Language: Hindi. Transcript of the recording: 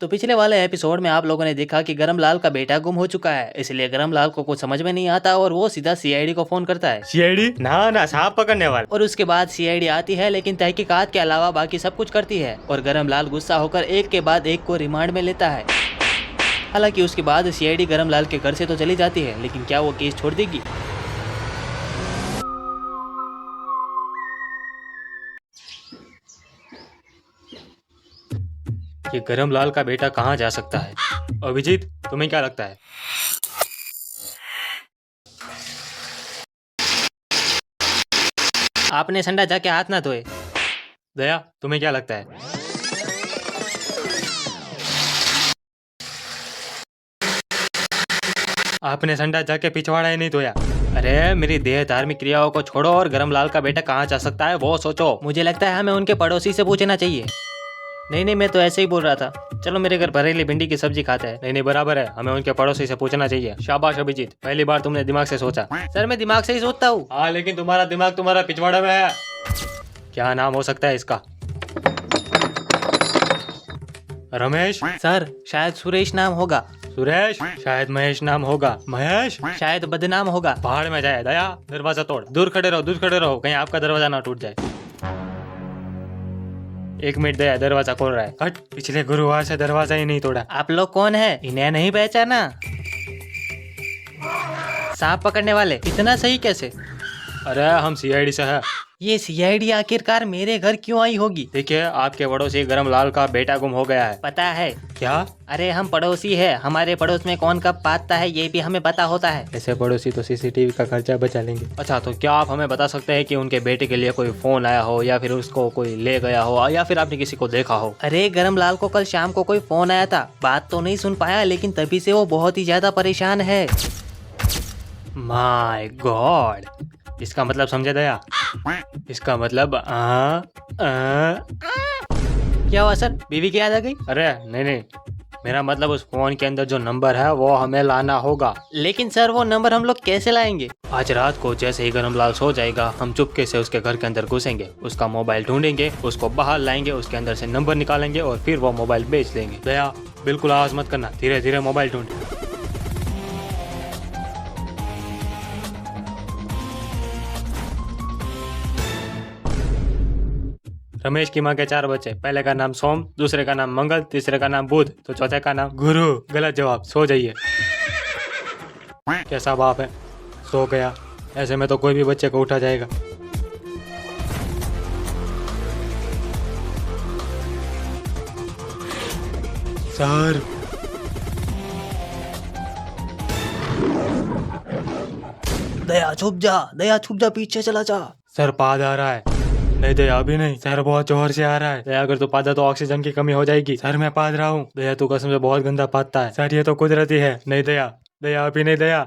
तो पिछले वाले एपिसोड में आप लोगों ने देखा कि गरमलाल का बेटा गुम हो चुका है, इसलिए गरमलाल को कुछ समझ में नहीं आता और वो सीधा सीआईडी को फोन करता है। सीआईडी? ना सांप पकड़ने वाला। और उसके बाद सीआईडी आती है, लेकिन तहकीकात के अलावा बाकी सब कुछ करती है और गरमलाल गुस्सा होकर एक के बाद एक को रिमांड में लेता है। हालांकि उसके बाद सीआईडी गरमलाल के घर से तो चली जाती है, लेकिन क्या वो केस छोड़ देगी? ये गरमलाल का बेटा कहाँ जा सकता है? अभिजीत, तुम्हें क्या लगता है? आपने संडा जाके हाथ ना धोए। दया, तुम्हें क्या लगता है? आपने संडा जाके पिछवाड़ा ही नहीं धोया। अरे मेरी देह धार्मिक क्रियाओं को छोड़ो और गरमलाल का बेटा कहाँ जा सकता है वो सोचो। मुझे लगता है हमें उनके पड़ोसी से पूछना चाहिए। नहीं, मैं तो ऐसे ही बोल रहा था। चलो मेरे घर भरेली भिंडी की सब्जी खाते हैं। नहीं, बराबर है, हमें उनके पड़ोसी से पूछना चाहिए। शाबाश अभिजीत, पहली बार तुमने दिमाग से सोचा। सर मैं दिमाग से ही सोचता हूँ। हाँ, लेकिन तुम्हारा दिमाग तुम्हारा पिछवाड़े में है। क्या नाम हो सकता है इसका? रमेश? सर शायद सुरेश नाम होगा। सुरेश? शायद महेश नाम होगा। महेश? शायद बदनाम होगा। पहाड़ में जाए। दया, दरवाजा तोड़। दूर खड़े रहो, कहीं आपका दरवाजा ना टूट जाए। 1 मिनट दया, दरवाजा खोल रहा है। हट, पिछले गुरुवार से दरवाजा ही नहीं तोड़ा। आप लोग कौन है? इन्हें नहीं पहचाना? सांप पकड़ने वाले इतना सही कैसे? अरे हम सीआईडी से है। ये सीआईडी आखिरकार मेरे घर क्यों आई होगी? देखिए, आपके पड़ोसी गरमलाल का बेटा गुम हो गया है। पता है? क्या? अरे हम पड़ोसी है, हमारे पड़ोस में कौन कब पाता है ये भी हमें पता होता है। ऐसे पड़ोसी तो सीसीटीवी का खर्चा बचा लेंगे। अच्छा, तो क्या आप हमें बता सकते हैं कि उनके बेटे के लिए कोई फोन आया हो या फिर उसको कोई ले गया हो या फिर आपने किसी को देखा हो? अरे गरमलाल को कल शाम को कोई फोन आया था, बात तो नहीं सुन पाया, लेकिन तभी से वो बहुत ही ज्यादा परेशान है। माय गॉड, इसका मतलब समझे दया? इसका मतलब क्या हुआ सर, बीवी की याद आ गई? अरे नहीं, मेरा मतलब उस फोन के अंदर जो नंबर है वो हमें लाना होगा। लेकिन सर वो नंबर हम लोग कैसे लाएंगे? आज रात को जैसे ही गरमलाल सो जाएगा, हम चुपके से उसके घर के अंदर घुसेंगे, उसका मोबाइल ढूंढेंगे, उसको बाहर लाएंगे, उसके अंदर से नंबर निकालेंगे और फिर वो मोबाइल बेच देंगे। दया, बिल्कुल आवाज मत करना, धीरे धीरे मोबाइल ढूंढ। रमेश की माँ के 4 बच्चे, पहले का नाम सोम, दूसरे का नाम मंगल, तीसरे का नाम बुध, तो चौथे का नाम गुरु। गलत जवाब, सो जाइए। कैसा बाप है, सो गया। ऐसे में तो कोई भी बच्चे को उठा जाएगा। सर, दया छुप जा, पीछे चला जा। सर पाद आ रहा है। नहीं दया, अभी नहीं, सर बहुत जोर से आ रहा है। दया, अगर तू पादा तो ऑक्सीजन की कमी हो जाएगी। सर मैं पाद रहा हूँ। दया, तू कसम से बहुत गंदा पादता है। सर ये तो कुदरती है। नहीं दया, अभी नहीं, दया।